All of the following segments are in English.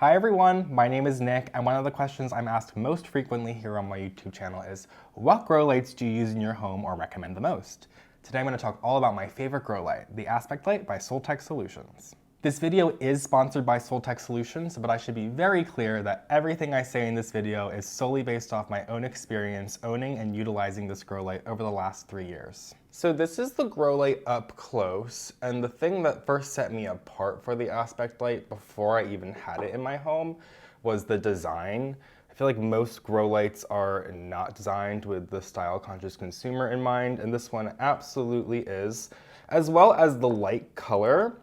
Hi everyone, my name is Nick, and one of the questions I'm asked most frequently here on my YouTube channel is, what grow lights do you use in your home or recommend the most? Today I'm going to talk all about my favorite grow light, the Aspect Light by Soltech Solutions. This video is sponsored by Soltech Solutions, but I should be very clear that everything I say in this video is solely based off my own experience owning and utilizing this grow light over the last 3 years. So this is the grow light up close, and the thing that first set me apart for the Aspect Light before I even had it in my home was the design. I feel like most grow lights are not designed with the style-conscious consumer in mind, and this one absolutely is, as well as the light color.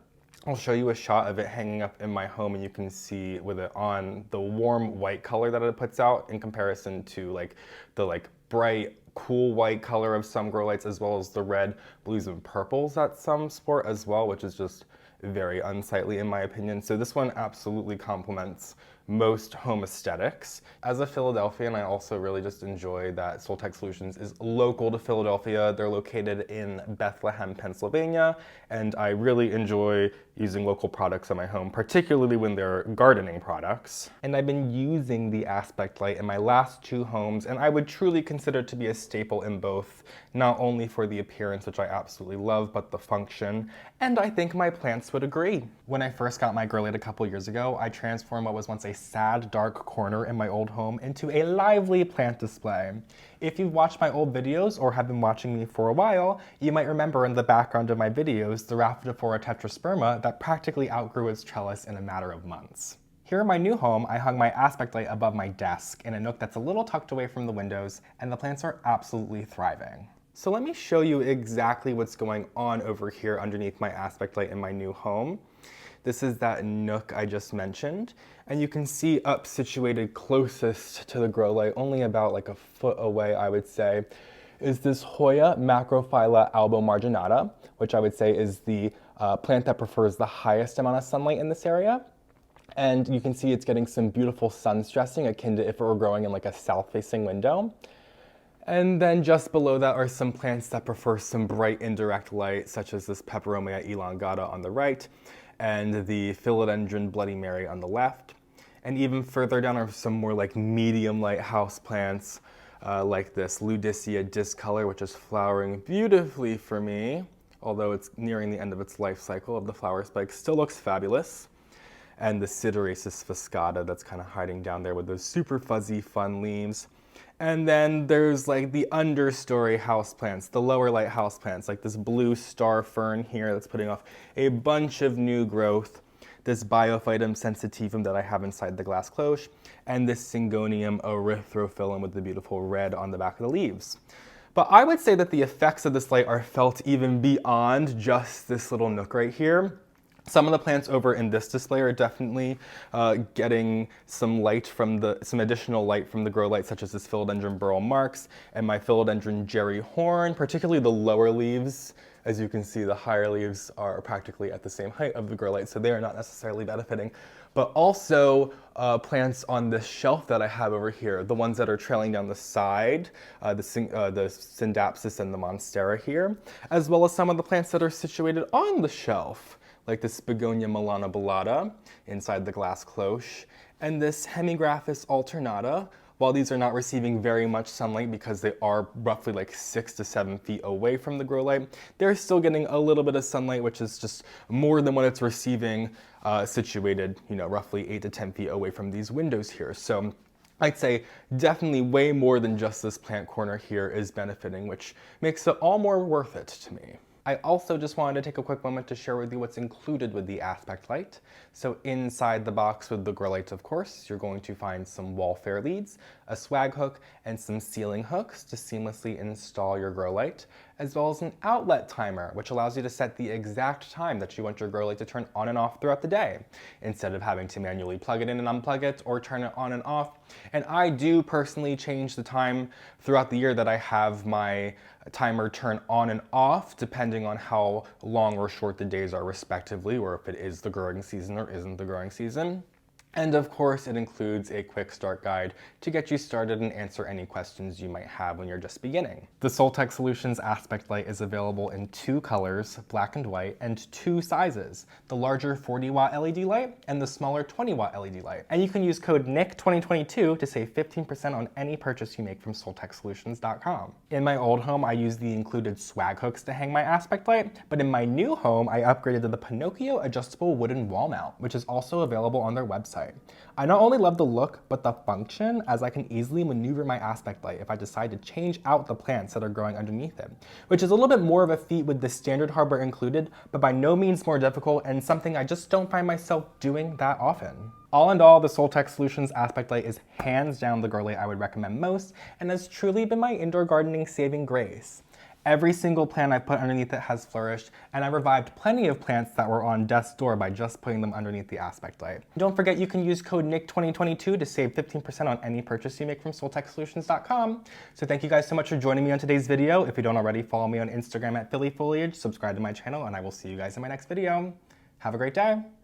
I'll show you a shot of it hanging up in my home, and you can see with it on the warm white color that it puts out in comparison to the bright cool white color of some grow lights, as well as the red, blues, and purples that some sport as well, which is just very unsightly in my opinion. So this one absolutely complements most home aesthetics. As a Philadelphian, I also really just enjoy that Soltech Solutions is local to Philadelphia. They're located in Bethlehem, Pennsylvania, and I really enjoy using local products in my home, particularly when they're gardening products. And I've been using the Aspect Light in my last 2 homes, and I would truly consider it to be a staple in both, not only for the appearance, which I absolutely love, but the function, and I think my plants would agree. When I first got my grow light a couple years ago, I transformed what was once a sad, dark corner in my old home into a lively plant display. If you've watched my old videos or have been watching me for a while, you might remember in the background of my videos the Rhaphidophora tetrasperma that practically outgrew its trellis in a matter of months. Here in my new home, I hung my Aspect Light above my desk in a nook that's a little tucked away from the windows, and the plants are absolutely thriving. So let me show you exactly what's going on over here underneath my Aspect Light in my new home. This is that nook I just mentioned, and you can see up situated closest to the grow light, only about like a foot away I would say, is this Hoya Macrophylla albomarginata, which I would say is the plant that prefers the highest amount of sunlight in this area. And you can see it's getting some beautiful sun stressing akin to if it were growing in like a south-facing window. And then just below that are some plants that prefer some bright indirect light, such as this Peperomia elongata on the right, and the Philodendron Bloody Mary on the left. And even further down are some more like medium light house plants, like this Ludicea discolor, which is flowering beautifully for me, although it's nearing the end of its life cycle of the flower spike, still looks fabulous. And the Sideraceous fuscata that's kind of hiding down there with those super fuzzy, fun leaves. And then there's like the understory houseplants, the lower light houseplants, like this blue star fern here that's putting off a bunch of new growth, this Biophytum sensitivum that I have inside the glass cloche, and this Syngonium erythrophyllum with the beautiful red on the back of the leaves. But I would say that the effects of this light are felt even beyond just this little nook right here. Some of the plants over in this display are definitely getting some additional light from the grow light, such as this Philodendron Burl Marx and my Philodendron Jerry Horn, particularly the lower leaves. As you can see, the higher leaves are practically at the same height of the grow light, so they are not necessarily benefiting. But also plants on this shelf that I have over here, the ones that are trailing down the side, the Syndapsis and the Monstera here, as well as some of the plants that are situated on the shelf, like this Begonia melanobulata inside the glass cloche, and this Hemigraphis alternata. While these are not receiving very much sunlight because they are roughly like 6 to 7 feet away from the grow light, they're still getting a little bit of sunlight, which is just more than what it's receiving situated, roughly 8 to 10 feet away from these windows here. So I'd say definitely way more than just this plant corner here is benefiting, which makes it all more worth it to me. I also just wanted to take a quick moment to share with you what's included with the Aspect Light. So inside the box with the grow light, of course, you're going to find some wall fair leads, a swag hook, and some ceiling hooks to seamlessly install your grow light, as well as an outlet timer, which allows you to set the exact time that you want your grow light to turn on and off throughout the day, instead of having to manually plug it in and unplug it or turn it on and off. And I do personally change the time throughout the year that I have my timer turn on and off, depending on how long or short the days are respectively, or if it is the growing season or isn't the growing season. And of course, it includes a quick start guide to get you started and answer any questions you might have when you're just beginning. The Soltech Solutions Aspect Light is available in 2 colors, black and white, and 2 sizes, the larger 40-watt LED light and the smaller 20-watt LED light. And you can use code NICK2022 to save 15% on any purchase you make from soltechsolutions.com. In my old home, I used the included swag hooks to hang my aspect light, but in my new home, I upgraded to the Pinocchio adjustable wooden wall mount, which is also available on their website. I not only love the look, but the function, as I can easily maneuver my aspect light if I decide to change out the plants that are growing underneath it, which is a little bit more of a feat with the standard hardware included, but by no means more difficult and something I just don't find myself doing that often. All in all, the Soltech Solutions Aspect Light is hands down the grow light I would recommend most, and has truly been my indoor gardening saving grace. Every single plant I put underneath it has flourished, and I revived plenty of plants that were on death's door by just putting them underneath the aspect light. Don't forget you can use code NICK2022 to save 15% on any purchase you make from soltechsolutions.com. So thank you guys so much for joining me on today's video. If you don't already, follow me on Instagram at phillyfoliage, subscribe to my channel, and I will see you guys in my next video. Have a great day.